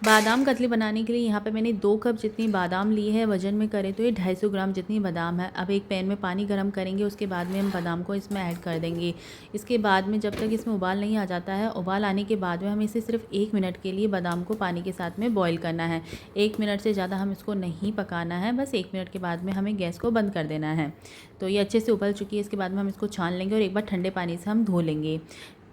बादाम कतली बनाने के लिए यहाँ पे मैंने 2 कप जितनी बादाम ली है। वज़न में करें तो ये 250 ग्राम जितनी बादाम है। अब एक पैन में पानी गर्म करेंगे, उसके बाद में हम बादाम को इसमें ऐड कर देंगे। इसके बाद में जब तक इसमें उबाल नहीं आ जाता है, उबाल आने के बाद में हमें इसे सिर्फ 1 मिनट के लिए बादाम को पानी के साथ में बॉईल करना है। 1 मिनट से ज़्यादा हम इसको नहीं पकाना है, बस 1 मिनट के बाद में हमें गैस को बंद कर देना है। तो ये अच्छे से उबल चुकी है। इसके बाद में हम इसको छान लेंगे और एक बार ठंडे पानी से हम धो लेंगे,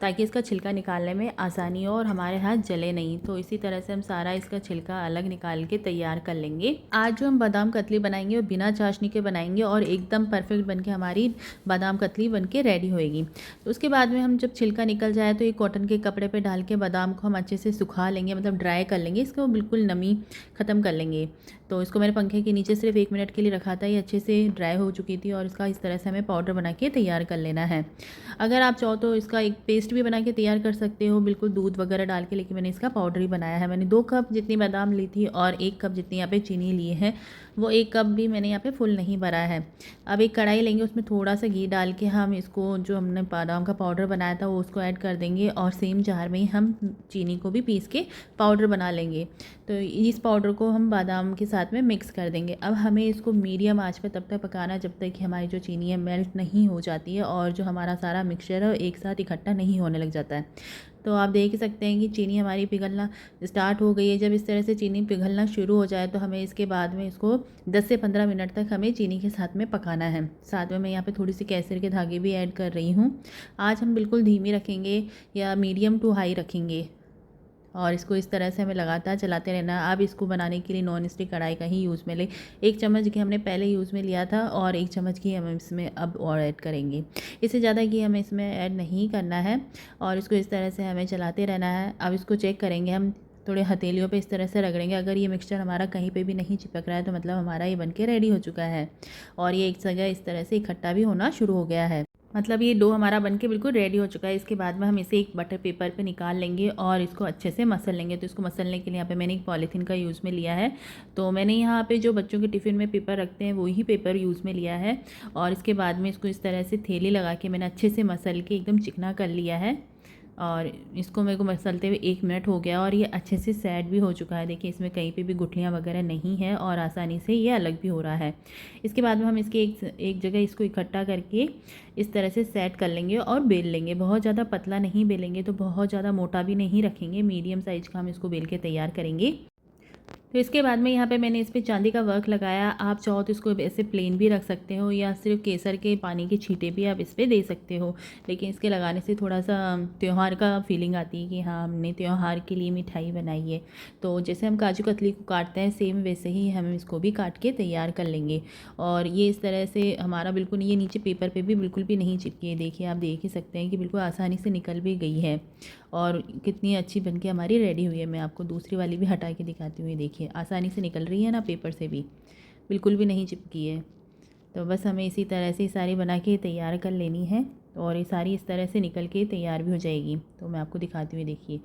ताकि इसका छिलका निकालने में आसानी हो और हमारे हाथ जले नहीं। तो इसी तरह से हम सारा इसका छिलका अलग निकाल के तैयार कर लेंगे। आज जो हम बादाम कतली बनाएंगे वो बिना चाशनी के बनाएंगे और एकदम परफेक्ट बनके हमारी बादाम कतली बनके रेडी होएगी। तो उसके बाद में हम जब छिलका निकल जाए तो एक कॉटन के कपड़े पे डाल के बादाम को हम अच्छे से सुखा लेंगे, मतलब ड्राई कर लेंगे, इसको बिल्कुल नमी ख़त्म कर लेंगे। तो इसको मैंने पंखे के नीचे सिर्फ 1 मिनट के लिए रखा था। ये अच्छे से ड्राई हो चुकी थी और इसका इस तरह से हमें पाउडर बना के तैयार कर लेना है। अगर आप चाहो तो इसका एक पेस्ट भी बना के तैयार कर सकते हो, बिल्कुल दूध वगैरह डाल के, लेकिन मैंने इसका पाउडर ही बनाया है। मैंने 2 कप जितनी बादाम ली थी और 1 कप जितनी यहाँ पे चीनी लिए हैं। वो 1 कप भी मैंने यहाँ पे फुल नहीं भरा है। अब एक कढ़ाई लेंगे, उसमें थोड़ा सा घी डाल के हम इसको जो हमने बादाम का पाउडर बनाया था वो उसको ऐड कर देंगे और सेम जार में ही हम चीनी को भी पीस के पाउडर बना लेंगे। तो इस पाउडर को हम बादाम के साथ में मिक्स कर देंगे। अब हमें इसको मीडियम आंच पे तब तक पकाना है जब तक कि हमारी जो चीनी है मेल्ट नहीं हो जाती है और जो हमारा सारा मिक्सचर है एक साथ इकट्ठा नहीं होने लग जाता है। तो आप देख ही सकते हैं कि चीनी हमारी पिघलना स्टार्ट हो गई है। जब इस तरह से चीनी पिघलना शुरू हो जाए तो हमें इसके बाद में इसको 10 से 15 मिनट तक हमें चीनी के साथ में पकाना है। साथ में मैं यहाँ पे थोड़ी सी केसर के धागे भी ऐड कर रही हूँ। आज हम बिल्कुल धीमी रखेंगे या मीडियम टू हाई रखेंगे और इसको इस तरह से हमें लगातार चलाते रहना है। अब इसको बनाने के लिए नॉन स्टिक कढ़ाई का ही यूज़ में ले। 1 चम्मच घी हमने पहले यूज़ में लिया था और 1 चम्मच घी हम इसमें अब और ऐड करेंगे। इससे ज़्यादा घी हमें इसमें ऐड नहीं करना है और इसको इस तरह से हमें चलाते रहना है। अब इसको चेक करेंगे हम, थोड़े हथेलियों पे इस तरह से रगड़ेंगे। अगर ये मिक्सचर हमारा कहीं पे भी नहीं चिपक रहा है तो मतलब हमारा ये बनके रेडी हो चुका है और ये एक जगह इस तरह से इकट्ठा भी होना शुरू हो गया है। मतलब ये डो हमारा बनके बिल्कुल रेडी हो चुका है। इसके बाद में हम इसे एक बटर पेपर पे निकाल लेंगे और इसको अच्छे से मसल लेंगे। तो इसको मसलने के लिए यहाँ पे मैंने एक पॉलीथीन का यूज़ में लिया है। तो मैंने यहाँ पे जो बच्चों के टिफ़िन में पेपर रखते हैं वही पेपर यूज़ में लिया है और इसके बाद में इसको इस तरह से थैली लगा के मैंने अच्छे से मसल के एकदम चिकना कर लिया है और इसको मेरे को मसलते हुए 1 मिनट हो गया और ये अच्छे से सेट भी हो चुका है। देखिए इसमें कहीं पे भी गुठलियाँ वगैरह नहीं है और आसानी से ये अलग भी हो रहा है। इसके बाद में हम इसके एक जगह इसको इकट्ठा करके इस तरह से सेट कर लेंगे और बेल लेंगे। बहुत ज़्यादा पतला नहीं बेलेंगे तो बहुत ज़्यादा मोटा भी नहीं रखेंगे, मीडियम साइज़ का हम इसको बेल के तैयार करेंगे। तो इसके बाद में यहाँ पे मैंने इस पे चांदी का वर्क लगाया। आप चाहो तो इसको ऐसे प्लेन भी रख सकते हो या सिर्फ केसर के पानी के छींटे भी आप इस पे दे सकते हो, लेकिन इसके लगाने से थोड़ा सा त्यौहार का फीलिंग आती है कि हाँ हमने त्यौहार के लिए मिठाई बनाई है। तो जैसे हम काजू कतली को काटते हैं सेम वैसे ही हम इसको भी काट के तैयार कर लेंगे और ये इस तरह से हमारा बिल्कुल ये नीचे पेपर पे भी बिल्कुल भी नहीं चिपकी है। देखिए आप देख ही सकते हैं कि बिल्कुल आसानी से निकल भी गई है और कितनी अच्छी बनके हमारी रेडी हुई है। मैं आपको दूसरी वाली भी हटा के दिखाती हूँ। ये देखिए आसानी से निकल रही है ना, पेपर से भी बिल्कुल भी नहीं चिपकी है। तो बस हमें इसी तरह से सारी बना के तैयार कर लेनी है और ये सारी इस तरह से निकल के तैयार भी हो जाएगी। तो मैं आपको दिखाती हूँ, देखिए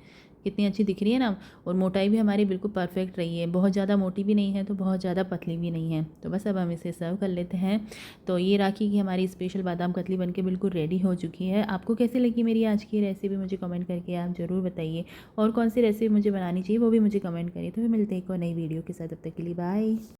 कितनी अच्छी दिख रही है ना और मोटाई भी हमारी बिल्कुल परफेक्ट रही है। बहुत ज़्यादा मोटी भी नहीं है तो बहुत ज़्यादा पतली भी नहीं है। तो बस अब हम इसे सर्व कर लेते हैं। तो ये राखी की हमारी स्पेशल बादाम कतली बनके बिल्कुल रेडी हो चुकी है। आपको कैसी लगी मेरी आज की रेसिपी मुझे कमेंट करके आप ज़रूर बताइए और कौन सी रेसिपी मुझे बनानी चाहिए वो भी मुझे कमेंट करिए। तो फिर मिलते हैं एक और नई वीडियो के साथ, तब तक के लिए बाय।